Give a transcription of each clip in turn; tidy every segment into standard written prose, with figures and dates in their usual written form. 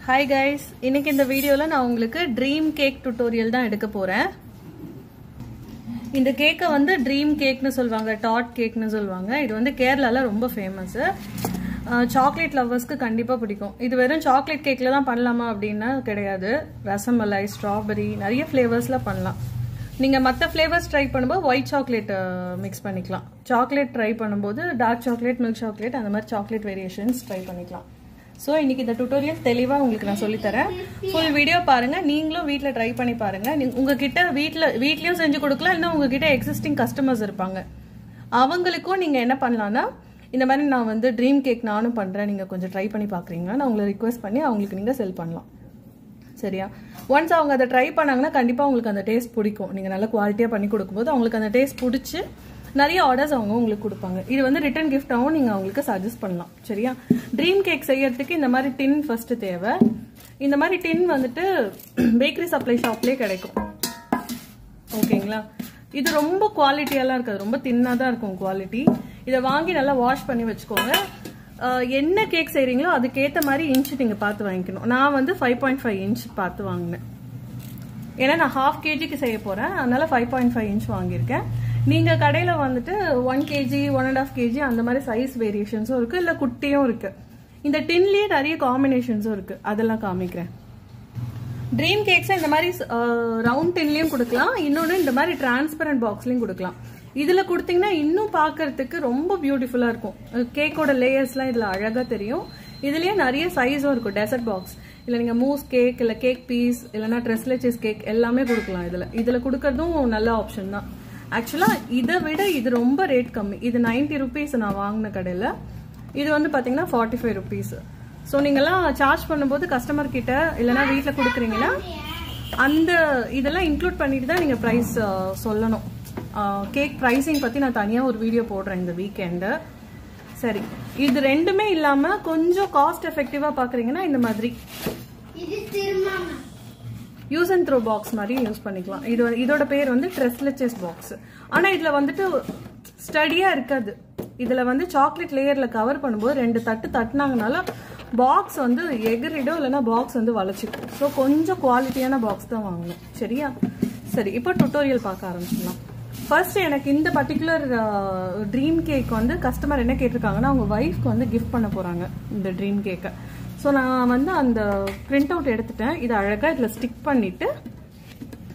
Hi guys, இன்னைக்கு இந்த வீடியோல நான் உங்களுக்கு ட்ரீம் கேக் டுட்டோரியல் தான் எடுக்க போறேன். இந்த கேக்க வந்து ட்ரீம் கேக்னு சொல்வாங்க, டாட் கேக்னு சொல்வாங்க. இது வந்து கேரளால ரொம்ப ஃபேமஸ். சாக்லேட் லவர்ஸ்க்கு கண்டிப்பா பிடிக்கும். இது வெறும் சாக்லேட் கேக்ல தான் பண்ணலாமா அப்படினா கிடையாது. ரசமலாய், ஸ்ட்ராபெரி நிறைய ஃப்ளேவர்ஸ்ல பண்ணலாம். நீங்க மத்த ஃப்ளேவர்ஸ் ட்ரை பண்ணும்போது ஒயிட் சாக்லேட் மிக்ஸ் பண்ணிக்கலாம். சாக்லேட் ட்ரை பண்ணும்போது டார்க் சாக்லேட், மில்க் சாக்லேட் அந்த மாதிரி சாக்லேட் வேரியேஷன்ஸ் ட்ரை பண்ணிக்கலாம். So இன்னைக்கு இந்த டுட்டோரியல் தெளிவா உங்களுக்கு நான் சொல்லி தரேன். full வீடியோ பாருங்க. நீங்களும் வீட்ல ட்ரை பண்ணி பாருங்க. உங்ககிட்ட வீட்லயும் செஞ்சு கொடுக்கலாம், இல்ல உங்ககிட்ட எக்ஸிஸ்டிங் கஸ்டமர்ஸ் இருப்பாங்க. அவங்களுக்கும் நீங்க என்ன பண்ணலாம்னா, இந்த மாதிரி நான் வந்து ட்ரீம் கேக் நானும் பண்றேன், நீங்க கொஞ்சம் ட்ரை பண்ணி பாக்குறீங்களா, நான் உங்களை ரிக்வெஸ்ட் பண்ணி அவங்களுக்கு நீங்க செல் பண்ணலாம். சரியா? ஒன்ஸ் அவங்க அதை ட்ரை பண்ணாங்கன்னா கண்டிப்பா உங்களுக்கு அந்த டேஸ்ட் பிடிக்கும். நீங்க நல்ல குவாலிட்டியா பண்ணி கொடுக்கும்போது அவங்களுக்கு அந்த டேஸ்ட் பிடிச்சி நிறைய ஆர்டர்ஸ் அவங்க உங்களுக்கு கொடுப்பாங்க. இது வந்து ரிட்டர்ன் கிஃப்டாகவும் நீங்க அவங்களுக்கு சஜஸ்ட் பண்ணலாம். சரியா? ட்ரீம் கேக் செய்யறதுக்கு இந்த மாதிரி டின் ஃபர்ஸ்ட் தேவை. இந்த மாதிரி டின் வந்துட்டு பேக்கரி சப்ளை ஷாப்லேயே கிடைக்கும். ஓகேங்களா? இது ரொம்ப குவாலிட்டியெல்லாம் இருக்காது, ரொம்ப தின்னா தான் இருக்கும் குவாலிட்டி. இதை வாங்கி நல்லா வாஷ் பண்ணி வச்சுக்கோங்க. என்ன கேக் செய்றீங்களோ அதுக்கேற்ற மாதிரி இன்ச் நீங்க பார்த்து வாங்கிக்கணும். நான் வந்து 5.5 இன்ச் பார்த்து வாங்கினேன். ஏன்னா நான் ½ kgக்கு செய்ய போறேன், அதனால 5.5 இன்ச் வாங்கியிருக்கேன். நீங்க கடையில வந்துட்டு 1 kg 1.5 kg அந்த மாதிரி சைஸ் வேரியேஷன்ஸும் இருக்கு, இல்ல குட்டியும் இருக்கு. இந்த டின்லயே நிறைய காம்பினேஷன்ஸும் இருக்கு, அதெல்லாம் காமிக்கிறேன். ட்ரீம் கேக்ஸ் இந்த மாதிரி ரவுண்ட் டின்லயும் கொடுக்கலாம், இன்னொன்னு இந்த மாதிரி டிரான்ஸ்பரண்ட் பாக்ஸ்லயும் கொடுக்கலாம். இதுல கொடுத்தீங்கன்னா இன்னும் பாக்குறதுக்கு ரொம்ப பியூட்டிஃபுல்லா இருக்கும். கேக்கோட லேயர்ஸ்லாம் இதுல அழகா தெரியும். இதுலயே நிறைய சைஸும் இருக்கும். டெசர்ட் பாக்ஸ், இல்ல நீங்க மூஸ் கேக், இல்ல கேக் பீஸ், இல்லனா ட்ரெஸ்லெச்சஸ் கேக் எல்லாமே கொடுக்கலாம். இதுல கொடுக்கறதும் நல்ல ஆப்ஷன் தான். ஆக்சுவலா இதை விட இது ரொம்ப ரேட் கம்மி. இது 90 rupees நான் வாங்கின கடையில. இது வந்து பாத்தீங்கன்னா 45 rupees. ஸோ நீங்கெல்லாம் சார்ஜ் பண்ணும்போது கஸ்டமர் கிட்ட இல்லைன்னா வீட்டில் கொடுக்குறீங்கன்னா அந்த இதெல்லாம் இன்க்ளூட் பண்ணிட்டு தான் நீங்க ப்ரைஸ் சொல்லணும். கேக் ப்ரைஸிங் பத்தி நான் தனியா ஒரு வீடியோ போடுறேன் இந்த வீக்கெண்டு. சரி, இது ரெண்டுமே இல்லாம கொஞ்சம் காஸ்ட் எஃபெக்டிவா பாக்குறீங்கன்னா இந்த மாதிரி யூஸ் அண்ட் த்ரோ பாக்ஸ் மாதிரி யூஸ் பண்ணிக்கலாம். இதோட பேர் வந்து ட்ரெஸ்லெச்சஸ் பாக்ஸ். ஆனா இதுல வந்துட்டு ஸ்டடியா இருக்காது. இதுல வந்து சாக்லேட் லேயர்ல கவர் பண்ணும்போது 2 தட்டு தட்டினாங்கனால பாக்ஸ் வந்து எகிரிடும், இல்லைன்னா பாக்ஸ் வந்து வளைச்சிக்கும். ஸோ கொஞ்சம் குவாலிட்டியான பாக்ஸ் தான் வாங்கணும். சரியா? சரி, இப்போ டுட்டோரியல் பார்க்க ஆரம்பிச்சிடலாம். ஃபர்ஸ்ட் எனக்கு இந்த பர்டிகுலர் ட்ரீம் கேக் வந்து கஸ்டமர் என்ன கேட்டிருக்காங்கன்னா, அவங்க ஒய்ஃப்க்கு வந்து கிஃப்ட் பண்ண போறாங்க இந்த ட்ரீம் கேக்கை. ஸோ நான் வந்து அந்த பிரிண்ட் அவுட் எடுத்துட்டேன். இதை அழகா இதுல ஸ்டிக் பண்ணிட்டு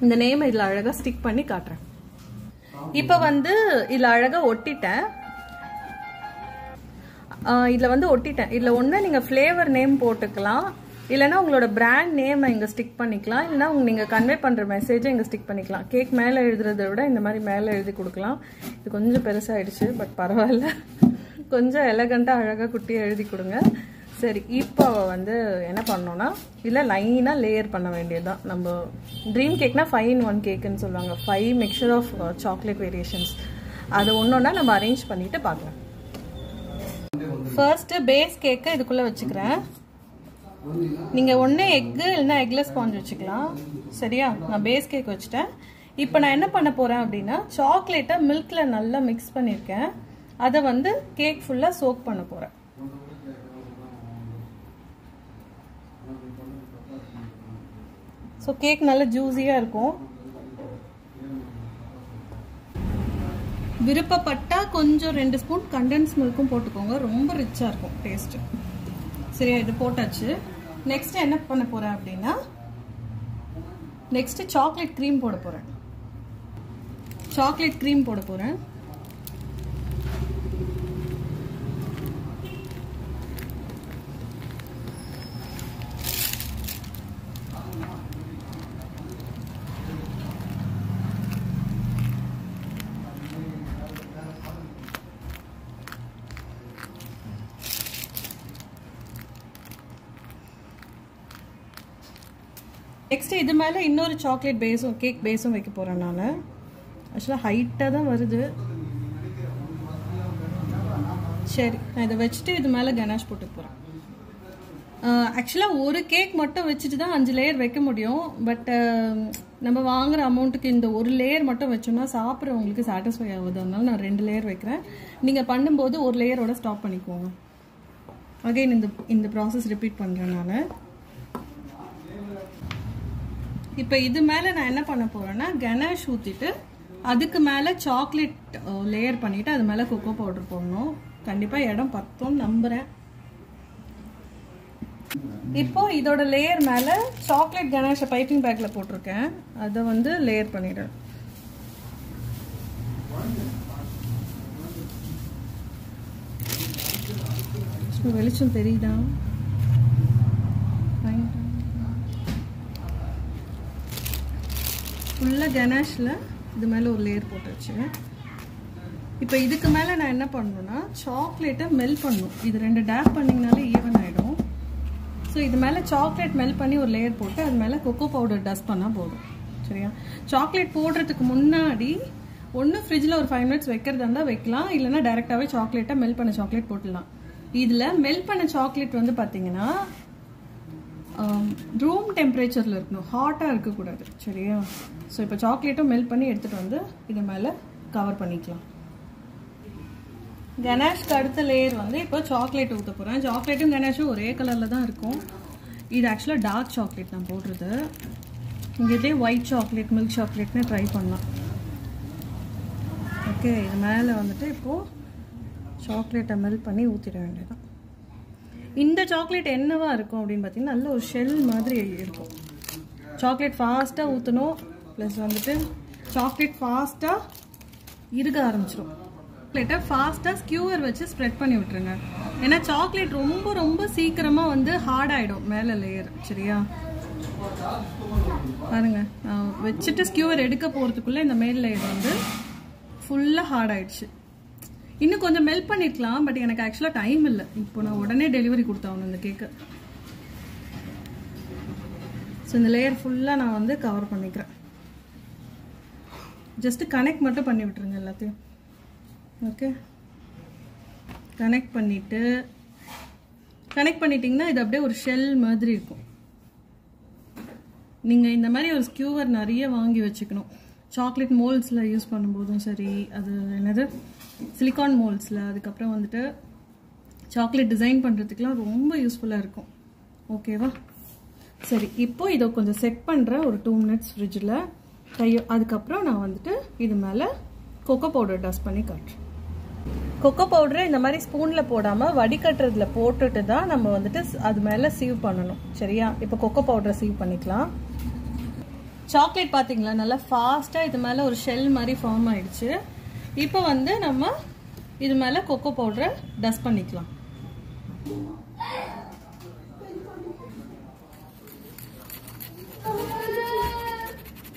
இந்த நேம் இதுல அழகா ஸ்டிக் பண்ணி காட்டுறேன். இப்ப வந்து இதுல அழகா ஒட்டிட்டேன். இதுல ஒண்ணு நீங்க ஃபிளேவர் நேம் போட்டுக்கலாம், இல்லைன்னா உங்களோட பிராண்ட் நேம் இங்க ஸ்டிக் பண்ணிக்கலாம், இல்லைன்னா நீங்க கன்வே பண்ற மெசேஜை இங்க ஸ்டிக் பண்ணிக்கலாம். கேக் மேல எழுதுறதை விட இந்த மாதிரி மேல எழுதி கொடுக்கலாம். இது கொஞ்சம் பெருசாயிடுச்சு, பட் பரவாயில்ல. கொஞ்சம் எலகண்டா அழகா குட்டியா எழுதி கொடுங்க. சரி, இப்போ வந்து என்ன பண்ணோம்னா இல்ல லைனா லேயர் பண்ண வேண்டியதுதான். நம்ம ட்ரீம் கேக்னா 5 in 1 கேக்குன்னு சொல்லுவாங்க. 5 மிக்சர் ஆஃப் சாக்லேட் வேரியேஷன்ஸ். அது ஒன்னொன்னா நம்ம அரேஞ்ச் பண்ணிட்டு பார்க்கலாம். ஃபர்ஸ்ட் பேஸ் கேக்கை இதுக்குள்ள வச்சுக்கிறேன். நீங்க ஒண்ணு எக் இல்லைன்னா எக்லெஸ் ஸ்பாஞ்ச் வச்சுக்கலாம். சரியா? நான் பேஸ் கேக் வச்சுட்டேன். இப்போ நான் என்ன பண்ண போறேன் அப்படின்னா, சாக்லேட்டை மில்க்ல நல்லா மிக்ஸ் பண்ணிருக்கேன். அதை வந்து கேக் ஃபுல்லா சோக் பண்ண போறேன். ஸோ கேக் நல்ல ஜூஸியா இருக்கும். விருப்பப்பட்டா கொஞ்சம் 2 ஸ்பூன் கண்டென்ஸ் மில்க்கும் போட்டுக்கோங்க, ரொம்ப ரிச்சா இருக்கும் டேஸ்ட். சரியா? இது போட்டாச்சு. நெக்ஸ்ட் என்ன பண்ண போறேன் அப்படின்னா, நெக்ஸ்ட் சாக்லேட் க்ரீம் போட போறேன். சாக்லேட் க்ரீம் போட போறேன். நெக்ஸ்ட் இது மேல இன்னொரு சாக்லேட் பேஸும் கேக் பேஸும் வைக்க போறேன். நான் ஆக்சுவலா ஹைட்டா தான் வருது. சரி, நான் இதை வச்சுட்டு இது மேல கனாஷ் போட்டு போறேன். ஆக்சுவலா ஒரு கேக் மட்டும் வச்சுட்டு தான் 5 லேயர் வைக்க முடியும். பட் நம்ம வாங்குற அமௌண்ட்டுக்கு இந்த ஒரு லேயர் மட்டும் வச்சோம்னா சாப்பிட்றவங்களுக்கு சாட்டிஸ்ஃபை ஆகுது. அதனால நான் 2 லேயர் வைக்கிறேன். நீங்க பண்ணும்போது ஒரு லேயரோட ஸ்டாப் பண்ணிக்கோங்க. அகைன் இந்த ப்ராசஸ் ரிப்பீட் பண்றேன் நான். இப்போ இது மேலே நான் என்ன பண்ண போகிறேன்னா கணேஷ் ஊற்றிட்டு அதுக்கு மேலே சாக்லேட் லேயர் பண்ணிவிட்டு அது மேலே கொக்கோ பவுடர் போடணும். கண்டிப்பாக இடம் பத்தும்னு நம்புகிறேன். இப்போ இதோட லேயர் மேலே சாக்லேட் கணேஷை பைப்பிங் பேக்கில் போட்டிருக்கேன். அதை வந்து லேயர் பண்ணிடுறேன். வெளிச்சம் தெரியுதா? ஃபுல்லாக கணேஷில் இது மேலே ஒரு லேயர் போட்டுருச்சு. இப்போ இதுக்கு மேலே நான் என்ன பண்ணணும்னா சாக்லேட்டை மெல்ட் பண்ணணும். இது 2 டேப் பண்ணிங்கனாலே ஈவன் ஆகிடும். ஸோ இது மேலே சாக்லேட் மெல்ட் பண்ணி ஒரு லேயர் போட்டு அது மேலே கொக்கோ பவுடர் டஸ்ட் பண்ணால் போதும். சரியா? சாக்லேட் போடுறதுக்கு முன்னாடி ஒன்று ஃப்ரிட்ஜில் ஒரு 5 மினிட்ஸ் வைக்கிறதா இருந்தால் வைக்கலாம், இல்லைன்னா டைரெக்டாகவே சாக்லேட்டை மெல்ட் பண்ண சாக்லேட் போட்டுடலாம். இதில் மெல்ட் பண்ண சாக்லேட் வந்து பார்த்தீங்கன்னா ரூம் டெம்பரேச்சரில் இருக்கணும், ஹாட்டாக இருக்கக்கூடாது. சரியா? ஸோ இப்போ சாக்லேட்டும் மெல்ட் பண்ணி எடுத்துகிட்டு வந்து இது மேலே கவர் பண்ணிக்கலாம். கணேஷ்க்கு அடுத்த லேயர் வந்து இப்போ சாக்லேட் ஊற்ற போகிறேன். சாக்லேட்டும் கணேஷும் ஒரே கலரில் தான் இருக்கும். இது ஆக்சுவலாக டார்க் சாக்லேட் நான் போடுறது. இங்கே ஒயிட் சாக்லேட் மில்க் சாக்லேட்னு ட்ரை பண்ணலாம். ஓகே, இது மேலே வந்துட்டு இப்போது சாக்லேட்டை மெல்ட் பண்ணி ஊற்றிட வேண்டியதான். இந்த சாக்லேட் என்னவா இருக்கும் அப்படின்னு பார்த்தீங்கன்னா நல்ல ஒரு ஷெல் மாதிரி இருக்கும். சாக்லேட் ஃபாஸ்ட்டாக ஊற்றணும், ப்ளஸ் வந்துட்டு சாக்லேட் ஃபாஸ்ட்டாக இருக்க ஆரம்பிச்சிடும். சாக்லேட்டை ஃபாஸ்ட்டாக ஸ்கியூவர் வச்சு ஸ்ப்ரெட் பண்ணி விட்டுருங்க. ஏன்னா சாக்லேட் ரொம்ப ரொம்ப சீக்கிரமாக வந்து ஹார்ட் ஆகிடும் மேலே லேயர். சரியா? பாருங்க, நான் வச்சுட்டு ஸ்கியூவர் எடுக்க போகிறதுக்குள்ளே இந்த மேல் லேயர் வந்து ஃபுல்லாக ஹார்ட் ஆயிடுச்சு. இன்னும் கொஞ்சம் மெல்ட் பண்ணிருக்கலாம், பட் எனக்கு ஆக்சுவலாக டைம் இல்லை. இப்போ நான் உடனே டெலிவரி கொடுத்தாகணும் இந்த கேக்கு. ஸோ இந்த லேயர் ஃபுல்லாக நான் வந்து கவர் பண்ணிக்கிறேன். ஜஸ்ட்டு கனெக்ட் மட்டும் பண்ணி விட்டுருங்க எல்லாத்தையும். ஓகே, கனெக்ட் பண்ணிட்டீங்கன்னா இது அப்படியே ஒரு ஷெல் மாதிரி இருக்கும். நீங்கள் இந்த மாதிரி ஒரு ஸ்கியூவர் நிறைய வாங்கி வச்சுக்கணும். சாக்லேட் மோல்ட்ஸில் யூஸ் பண்ணும்போதும் சரி, அது என்னது சிலிக்கான் மோல்ட்ஸில், அதுக்கப்புறம் வந்துட்டு சாக்லேட் டிசைன் பண்ணுறதுக்குலாம் ரொம்ப யூஸ்ஃபுல்லாக இருக்கும். ஓகேவா? சரி, இப்போது இதை கொஞ்சம் செட் பண்ணுறேன் ஒரு 2 மினிட்ஸ் ஃப்ரிட்ஜில். அதுக்கப்புறம் நான் வந்துட்டு இது மேலே கொக்கோ பவுடர் டஸ்ட் பண்ணி காட்டுறேன். கொக்கோ பவுடரை இந்த மாதிரி ஸ்பூனில் போடாமல் வடிகட்டுறதுல போட்டுட்டு தான் நம்ம வந்துட்டு அது மேலே சீவ் பண்ணணும். சரியா? இப்போ கொக்கோ பவுடரை சீவ் பண்ணிக்கலாம். சாக்லேட் பார்த்தீங்களா நல்லா ஃபாஸ்ட்டாக இது மேலே ஒரு ஷெல் மாதிரி ஃபார்ம் ஆயிடுச்சு. இப்போ வந்து நம்ம இது மேலே கொக்கோ பவுடரை டஸ்ட் பண்ணிக்கலாம்.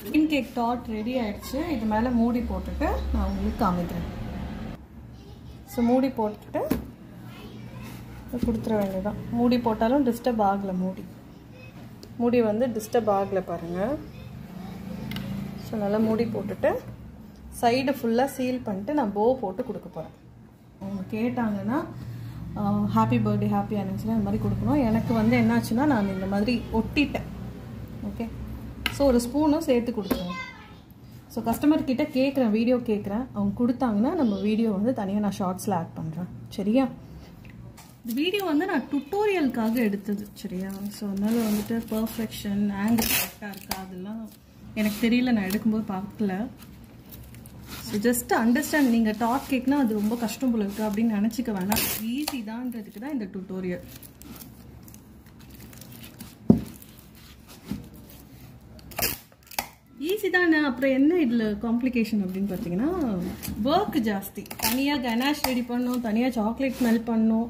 ட்ரீம் கேக் டாட் ரெடி ஆயிடுச்சு. இது மேலே மூடி போட்டுட்டு நான் உங்களுக்கு காமிக்கிறேன். ஸோ மூடி போட்டுட்டு கொடுத்துட வேண்டியதான். மூடி போட்டாலும் டிஸ்டர்ப் ஆகலை. மூடி வந்து டிஸ்டர்ப் ஆகலை பாருங்கள். ஸோ நல்லா மூடி போட்டுட்டு சைடு ஃபுல்லாக சீல் பண்ணிட்டு நான் போ போட்டு கொடுக்க போகிறேன். அவங்க கேட்டாங்கன்னா ஹாப்பி பர்த்டே ஹாப்பி ஆனிவர்சரி அந்த மாதிரி கொடுக்கணும். எனக்கு வந்து என்னாச்சுன்னா நான் இந்த மாதிரி ஒட்டிட்டேன். ஓகே, ஸோ ஒரு ஸ்பூனும் சேர்த்து கொடுத்துருவேன். ஸோ கஸ்டமர்கிட்ட கேட்குறேன், வீடியோ கேட்குறேன். அவங்க கொடுத்தாங்கன்னா நம்ம வீடியோ வந்து தனியாக நான் ஷார்ட்ஸில் ஆட் பண்ணுறேன். சரியா? இந்த வீடியோ வந்து நான் டுட்டோரியலுக்காக எடுத்தது. சரியா? ஸோ அதனால் வந்துட்டு பர்ஃபெக்ஷன் ஆங்கிள் கரெக்டாக இருக்கா அதெல்லாம் எனக்கு தெரியல, நான் எடுக்கும்போது பார்க்கல. So just understand. நீங்கள் டாட் கேக்னா அது ரொம்ப கஷ்டம் போல இருக்குது அப்படின்னு நினச்சிக்க வேணாம். ஈஸி தான்றதுக்கு தான் இந்த டுட்டோரியல். ஈஸி தானே, அப்புறம் என்ன இதில் காம்ப்ளிகேஷன் அப்படின்னு பார்த்தீங்கன்னா ஒர்க் ஜாஸ்தி. தனியாக கணேஷ் ரெடி பண்ணணும், தனியாக சாக்லேட் மெல்ட் பண்ணணும்,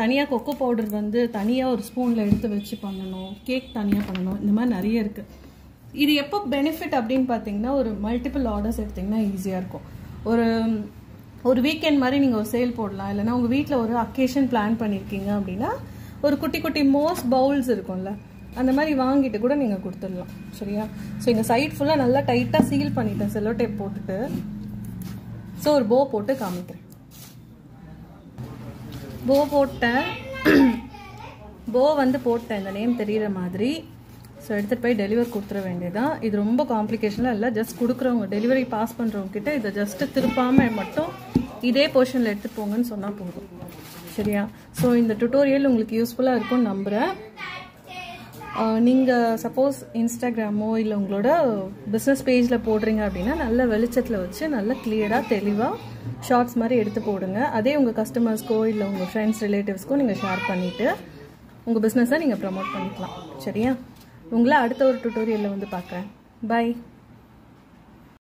தனியாக கொக்கோ பவுடர் வந்து தனியாக ஒரு ஸ்பூனில் எடுத்து வச்சு பண்ணணும், கேக் தனியாக பண்ணணும், இந்த மாதிரி நிறைய இருக்குது. இது எப்போ பெனிஃபிட் அப்படின்னு பார்த்தீங்கன்னா ஒரு மல்டிபிள் ஆர்டர்ஸ் எடுத்திங்கன்னா ஈஸியாக இருக்கும். ஒரு வீக்கெண்ட் மாதிரி நீங்கள் ஒரு சேல் போடலாம். இல்லைனா உங்கள் வீட்டில் ஒரு அக்கேஷன் பிளான் பண்ணியிருக்கீங்க அப்படின்னா ஒரு குட்டி குட்டி மோஸ் பவுல்ஸ் இருக்கும்ல, அந்த மாதிரி வாங்கிட்டு கூட நீங்கள் கொடுத்துடலாம். சரியா? ஸோ இங்கே சைட் ஃபுல்லாக நல்லா டைட்டாக சீல் பண்ணிட்டேன் செல்லோ டேப் போட்டுட்டு. ஸோ ஒரு போ போட்டு காமிக்கிறேன். போ போட்டேன். போ வந்து போட்டேன் இந்த நேம் தெரிகிற மாதிரி. ஸோ எடுத்துகிட்டு போய் டெலிவரி கொடுத்துட வேண்டியதான். இது ரொம்ப காம்ப்ளிகேஷனாக இல்லை. ஜஸ்ட் கொடுக்குறவங்க டெலிவரி பாஸ் பண்ணுறவங்க கிட்ட இதை ஜஸ்ட்டு திருப்பாமல் மட்டும் இதே போர்ஷனில் எடுத்துகிட்டு போங்கன்னு சொன்னால் போதும். சரியா? ஸோ இந்த டுட்டோரியல் உங்களுக்கு யூஸ்ஃபுல்லாக இருக்கும்னு நம்புகிறேன். நீங்கள் சப்போஸ் இன்ஸ்டாகிராமோ இல்லை உங்களோட பிஸ்னஸ் பேஜில் போடுறீங்க அப்படின்னா நல்ல வெளிச்சத்தில் வச்சு நல்ல கிளியராக தெளிவாக ஷார்ட்ஸ் மாதிரி எடுத்து போடுங்க. அதே உங்கள் கஸ்டமர்ஸ்க்கோ இல்லை உங்கள் ஃப்ரெண்ட்ஸ் ரிலேட்டிவ்ஸ்க்கோ நீங்கள் ஷேர் பண்ணிவிட்டு உங்கள் பிஸ்னஸை நீங்கள் ப்ரமோட் பண்ணிக்கலாம். சரியா? உங்களை அடுத்த ஒரு டுட்டோரியலில் வந்து பார்க்குறேன். பை.